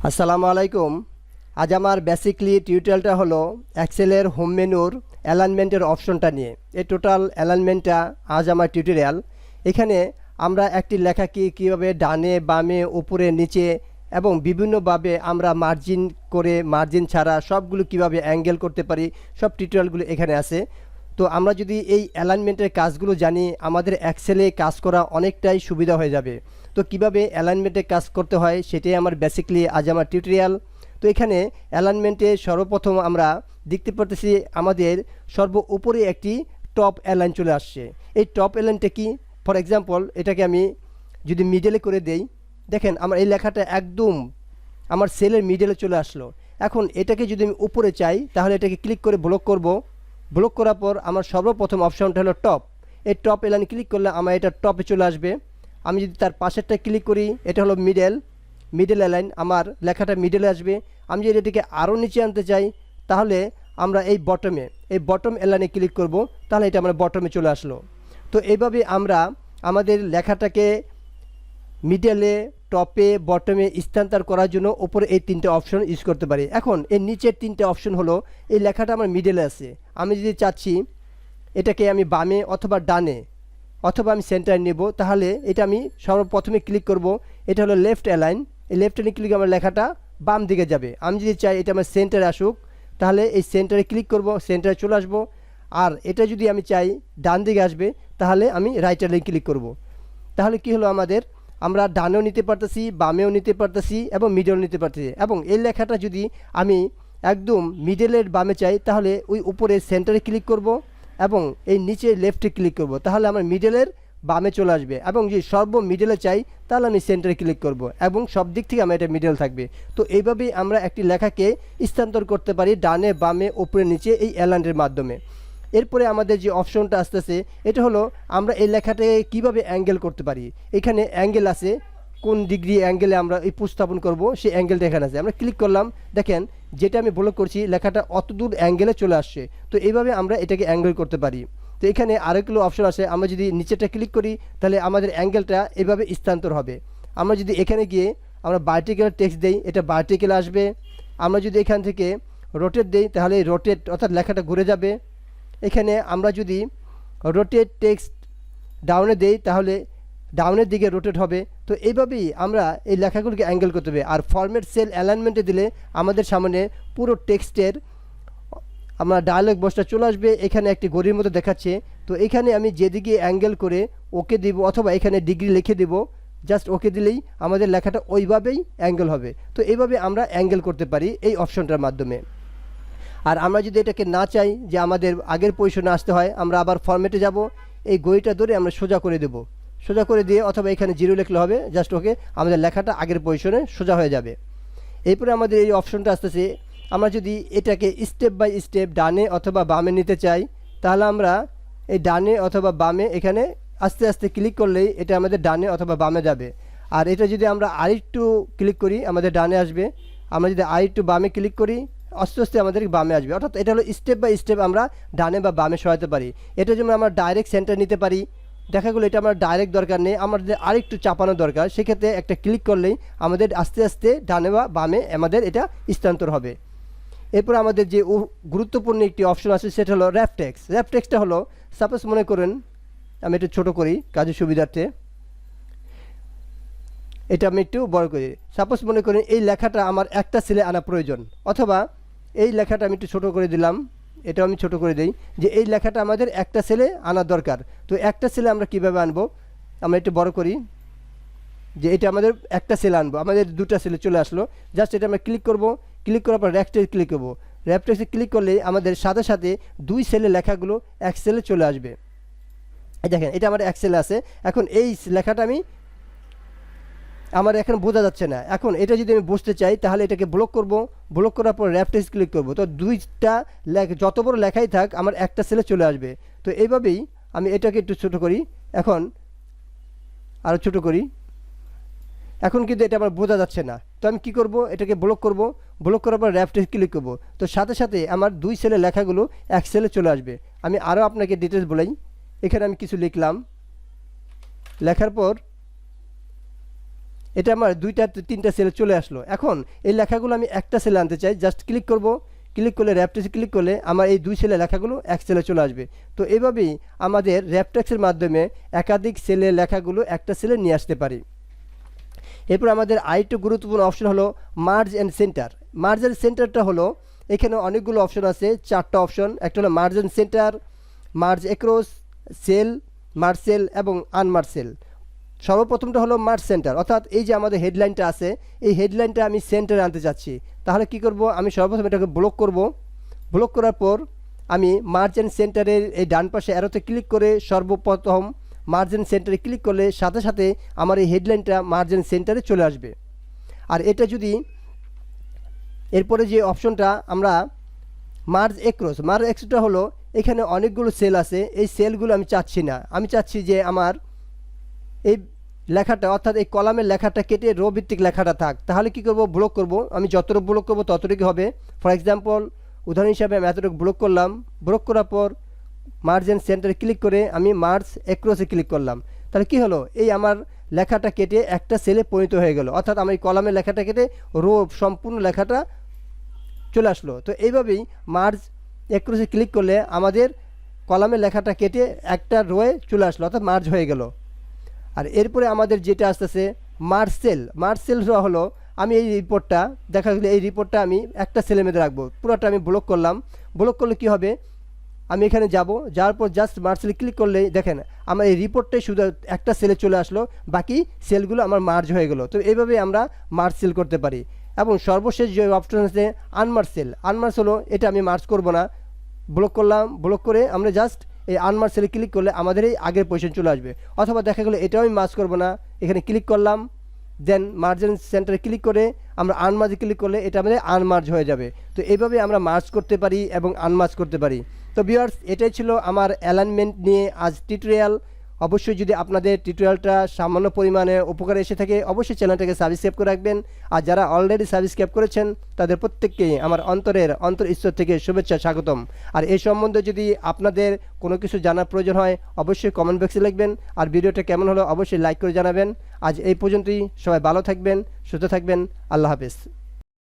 আসসালামু আলাইকুম। আজ আমার বেসিকলি টিউটোরিয়ালটা হলো এক্সেলের হোম মেনুর অ্যালাইনমেন্টের অপশনটা নিয়ে। এই টোটাল অ্যালাইনমেন্টটা আজ আমার টিউটোরিয়াল। এখানে আমরা একটি লেখাকে কীভাবে ডানে বামে উপরে নিচে এবং বিভিন্নভাবে আমরা মার্জিন করে মার্জিন ছাড়া সবগুলো কিভাবে অ্যাঙ্গেল করতে পারি সব টিউটোরিয়ালগুলো এখানে আছে। তো আমরা যদি এই অ্যালাইনমেন্টের কাজগুলো জানি আমাদের এক্সেলে কাজ করা অনেকটাই সুবিধা হয়ে যাবে। তো কিভাবে অ্যালাইনমেন্টে কাজ করতে হয় সেটাই আমার বেসিকলি আজ আমার টিউটোরিয়াল। তো এখানে অ্যালাইনমেন্টে সর্বপ্রথম আমরা দেখতে পারতেছি আমাদের সর্ব উপরে একটি টপ অ্যালাইন চলে আসছে। এই টপ অ্যালাইনটা কি? ফর এক্সাম্পল এটাকে আমি যদি মিডলে করে দেই, দেখেন আমার এই লেখাটা একদম আমার সেলের মিডলে চলে আসলো। এখন এটাকে যদি আমি উপরে চাই তাহলে এটাকে ক্লিক করে ব্লক করব। ব্লক করার পর আমার সর্বপ্রথম অপশনটা হলো টপ। এই টপ অ্যালাইন ক্লিক করলে আমার এটা টপে চলে আসবে। আমি যদি তার পাশেরটা ক্লিক করি, এটা হলো মিডল অ্যালাইন, আমার লেখাটা মিডলে আসবে। আমি যদি এটাকে আরও নিচে আনতে চাই তাহলে আমরা এই বটম অ্যালাইনে ক্লিক করব, তাহলে এটা আমরা বটমে চলে আসলো। তো এইভাবে আমরা আমাদের লেখাটাকে মিডলে, টপে, বটমে স্থানান্তর করার জন্য উপরে এই তিনটে অপশন ইউজ করতে পারি। এখন এর নিচের তিনটে অপশন হলো, এই লেখাটা আমার মিডলে আছে, আমি যদি চাচ্ছি এটাকে আমি বামে অথবা ডানে অথবা আমি সেন্টারে নেব, তাহলে এটা আমি সর্বপ্রথমে ক্লিক করব। এটা হলো লেফট অ্যালাইন। এই লেফট অ্যালাইন ক্লিক আমার লেখাটা বাম দিকে যাবে। আমি যদি চাই এটা আমার সেন্টারে আসুক, তাহলে এই সেন্টারে ক্লিক করব, সেন্টারে চলে আসবো। আর এটা যদি আমি চাই ডান দিকে আসবে, তাহলে আমি রাইট অ্যালাইন ক্লিক করব। তাহলে কি হলো, আমরা ডানেও নিতে পারতেছি, বামেও নিতে পারতেছি এবং মিডলেও নিতে পারতেছি। এবং এই লেখাটা যদি আমি একদম মিডলের বামে চাই তাহলে ওই উপরে সেন্টারে ক্লিক করব এবং এই নিচে লেফটে ক্লিক করব, তাহলে আমার মিডলের বামে চলে আসবে। এবং যদি সর্ব মিডলে চাই তাহলে আমি সেন্টারে ক্লিক করব এবং সব দিক থেকে আমার এটা মিডল থাকবে। তো এইভাবেই আমরা একটি লেখাকে স্থানান্তর করতে পারি ডানে বামে উপরে নিচে এই অ্যালাইনের মাধ্যমে। এরপরে আমাদের যে অপশনটা আসতেছে এটা হলো আমরা এই লেখাটাকে কিভাবে অ্যাঙ্গেল করতে পারি। এখানে অ্যাঙ্গেল আছে, কোন ডিগ্রি অ্যাঙ্গেলে আমরা এই উপস্থাপন করব সেই অ্যাঙ্গেলটা এখানে আছে। আমরা ক্লিক করলাম, দেখেন যেটা আমি ব্লক করছি লেখাটা অত দূর অ্যাঙ্গেলে চলে আসছে। তো এইভাবে আমরা এটাকে অ্যাঙ্গেল করতে পারি। তো এখানে আরেকগুলো অপশন আছে, আমরা যদি নিচেটা ক্লিক করি তাহলে আমাদের অ্যাঙ্গেলটা এভাবে স্থানান্তর হবে। আমরা যদি এখানে গিয়ে আমরা ভার্টিক্যাল টেক্সট দেই, এটা ভার্টিক্যাল আসবে। আমরা যদি এখান থেকে রোটেট দেই তাহলে রোটেট অর্থাৎ লেখাটা ঘুরে যাবে। এখানে আমরা যদি রোটেট টেক্সট ডাউনে দেই তাহলে ডাউনের দিকে রোটেট হবে। তো এইভাবেই আমরা এই লেখাগুলোকে অ্যাঙ্গেল করতে হবে। আর ফরম্যাট সেল অ্যালাইনমেন্টে দিলে আমাদের সামনে পুরো টেক্সটের আমরা ডায়ালগ বক্সটা চলে আসবে। এখানে একটি ঘড়ির মতো দেখাচ্ছে। তো এখানে আমি যেদিকে অ্যাঙ্গেল করে ওকে দিব অথবা এখানে ডিগ্রি লিখে দেব, জাস্ট ওকে দিলেই আমাদের লেখাটা ওইভাবেই অ্যাঙ্গেল হবে। তো এইভাবে আমরা অ্যাঙ্গেল করতে পারি এই অপশনটার মাধ্যমে। আর আমরা যদি এটাকে না চাই যে আমাদের আগের পজিশনে আসতে হয়, আমরা আবার ফরম্যাটে যাব, এই ঘড়িটা ধরে আমরা সোজা করে দেব, সোজা করে দিয়ে অথবা এখানে জিরো লিখলে হবে, জাস্ট ওকে, আমাদের লেখাটা আগের পজিশনে সোজা হয়ে যাবে। এরপরে আমাদের এই অপশনটা আসতেছে, আমরা যদি এটাকে স্টেপ বাই স্টেপ ডানে অথবা বামে নিতে চাই তাহলে আমরা এই ডানে অথবা বামে এখানে আস্তে আস্তে ক্লিক করলেই এটা আমাদের ডানে অথবা বামে যাবে। আর এটা যদি আমরা আরেকটু ক্লিক করি আমাদের ডানে আসবে, আমরা যদি আরেকটু বামে ক্লিক করি আস্তে আস্তে আমাদের বামে আসবে। অর্থাৎ এটা হলো স্টেপ বাই স্টেপ আমরা ডানে বা বামে সরাতে পারি। এটার জন্য আমরা ডাইরেক্ট সেন্টার নিতে পারি। দেখা গেলো এটা আমার ডাইরেক্ট দরকার নেই, আমাদের আরেকটু চাপানো দরকার, সেক্ষেত্রে একটা ক্লিক করলেই আমাদের আস্তে আস্তে ডানে বা বামে আমাদের এটা স্থানান্তর হবে। এরপর আমাদের যে গুরুত্বপূর্ণ একটি অপশন আছে সেটা হলো র্যাপ টেক্সট। র্যাপ টেক্সটটা হলো, সাপোজ মনে করেন আমি একটু ছোটো করি কাজের সুবিধার্থে, এটা আমি একটু বড় করি। সাপোজ মনে করেন এই লেখাটা আমার একটা সেলে আনা প্রয়োজন, অথবা এই লেখাটা আমি একটু ছোটো করে দিলাম, এটাও আমি ছোটো করে দিই, যে এই লেখাটা আমাদের একটা সেলে আনা দরকার। তো একটা সেলে আমরা কীভাবে আনবো, আমরা একটু বড় করি, যে এটা আমাদের একটা সেলে আনবো, আমাদের দুটা সেলে চলে আসলো। জাস্ট এটা আমরা ক্লিক করব, ক্লিক করার পর র্যাপ টেক্সট ক্লিক করবো। র্যাপ টেক্সটে ক্লিক করলে আমাদের সাথে সাথে দুই সেলে লেখাগুলো এক সেলে চলে আসবে। দেখেন এটা আমার এক সেলে আছে। এখন এই লেখাটা আমার এখন বোঝা যাচ্ছে না। এখন এটা যদি আমি বুঝতে চাই তাহলে এটাকে ব্লক করব, ব্লক করার পর র্যাপ টেক্সট ক্লিক করব। তো দুইটা যত বড় লেখাই থাক আমার একটা সেলে চলে আসবে। তো এইভাবেই আমি এটাকে একটু ছোটো করি, এখন আরও ছোটো করি, এখন কিন্তু এটা আমার বোঝা যাচ্ছে না। তো আমি কি করব, এটাকে ব্লক করব, ব্লক করার পর র্যাপ টেক্সট ক্লিক করব। তো সাথে সাথে আমার দুই সেলে লেখাগুলো এক সেলে চলে আসবে। আমি আরও আপনাকে ডিটেলস বলাই, এখানে আমি কিছু লিখলাম, লেখার পর এটা আমার 2টা 3টা সেলে চলে আসলো। এখন এই লেখাগুলো আমি একটা সেলে আনতে চাই, জাস্ট ক্লিক করব, ক্লিক করলে র্যাপটেক্সে ক্লিক করলে আমার এই 2 সেলে লেখাগুলো এক সেলে চলে আসবে। তো এইভাবেই আমাদের র্যাপটেক্সের মাধ্যমে একাধিক সেলে লেখাগুলো একটা সেলে নিয়ে আসতে পারি। এরপর আমাদের আরেকটি গুরুত্বপূর্ণ অপশন হলো merge and centre. Merge and সেন্টারটা হলো, এখানে অনেকগুলো অপশন আছে, 4টা অপশন। একটা হলো merge and centre, merge across, cell, merge cell এবং আনমার্জ সেল। সর্বপ্রথমটা হলো মার্জ সেন্টার, অর্থাৎ এই যে আমাদের হেডলাইনটা আছে, এই হেডলাইনটা আমি সেন্টারে আনতে চাচ্ছি। তাহলে কি করব, আমি সর্বপ্রথম এটাকে ব্লক করব। ব্লক করার পর আমি মার্জ অ্যান্ড সেন্টারের এই ডান পাশে অ্যারোতে ক্লিক করে সর্বপ্রথম মার্জ অ্যান্ড সেন্টারে ক্লিক করলে সাথে সাথে আমার এই হেডলাইনটা মার্জ অ্যান্ড সেন্টারে চলে আসবে। আর এটা যদি এরপরে যে অপশনটা আমরা মার্জ অ্যাক্রস, মার্জ অ্যাক্রসটা হলো, এখানে অনেকগুলো সেল আছে, এই সেলগুলো আমি চাচ্ছি না। আমি চাচ্ছি যে আমার এই লেখাটা, অর্থাৎ এই কলামের লেখাটা কেটে রো ভিত্তিক লেখাটা থাক। তাহলে কি করব, ব্লক করব। আমি যতটুকু ব্লক করব ততটুকু হবে। ফর এক্সাম্পল, উদাহরণ হিসাবে আমি এতটুকু ব্লক করলাম। ব্লক করার পর মার্জ অ্যান্ড সেন্টারে ক্লিক করে আমি মার্জ অ্যাক্রসে ক্লিক করলাম। তাহলে কি হলো, এই আমার লেখাটা কেটে একটা সেলে পরিণত হয়ে গেল, অর্থাৎ আমার এই কলামের লেখাটা কেটে রো সম্পূর্ণ লেখাটা চলে আসলো। তো এইভাবেই মার্জ অ্যাক্রসে ক্লিক করলে আমাদের কলামের লেখাটা কেটে একটা রোয়ে চলে আসলো, অর্থাৎ মার্জ হয়ে গেল। আর এরপরে আমাদের যেটা আসতেছে মার্জ সেল। মার্জ সেল হলো, আমি এই রিপোর্টটা দেখা গেলে এই রিপোর্টটা আমি একটা সেলের মধ্যে রাখবো। পুরোটা আমি ব্লক করলাম। ব্লক করলে কি হবে, আমি এখানে যাব, যাওয়ার পর জাস্ট মার্জ সেলে ক্লিক করলেই দেখেন আমার এই রিপোর্টটাই শুধু একটা সেলে চলে আসলো, বাকি সেলগুলো আমার মার্জ হয়ে গেল। তো এইভাবে আমরা মার্জ সেল করতে পারি। এবং সর্বশেষ যে অপশন আছে আনমার্জ সেল। আনমার্জ হলো, এটা আমি মার্জ করব না, ব্লক করলাম। ব্লক করে আমরা জাস্ট এই আনমার্জ সেলে ক্লিক করলে আমাদের এই আগের পজিশন চলে আসবে। অথবা দেখা গেলো এটাও আমি মার্জ করব না, এখানে ক্লিক করলাম, দেন মার্জ অ্যান্ড সেন্টারে ক্লিক করে আমরা আনমার্জে ক্লিক করলে এটা আমাদের আনমার্জ হয়ে যাবে। তো এইভাবে আমরা মার্জ করতে পারি এবং আনমার্জ করতে পারি। তো ভিউয়ার্স, এটাই ছিল আমার অ্যালাইনমেন্ট নিয়ে আজ টিউটোরিয়াল। অবশ্যই যদি আপনাদের টিউটোরিয়ালটা সামান্য পরিমাণে উপকারে এসে থাকে, অবশ্যই চ্যানেলটাকে সাবস্ক্রাইব করে রাখবেন। আর যারা অলরেডি সাবস্ক্রাইব করেছেন তাদের প্রত্যেককেই আমার অন্তরস্থল থেকে শুভেচ্ছা, স্বাগতম। আর এই সম্বন্ধে যদি আপনাদের কোনো কিছু জানার প্রয়োজন হয় অবশ্যই কমেন্ট বক্সে লিখবেন। আর ভিডিওটা কেমন হলো অবশ্যই লাইক করে জানাবেন। আজ এই পর্যন্তই, সবাই ভালো থাকবেন, সুস্থ থাকবেন। আল্লাহ হাফেজ।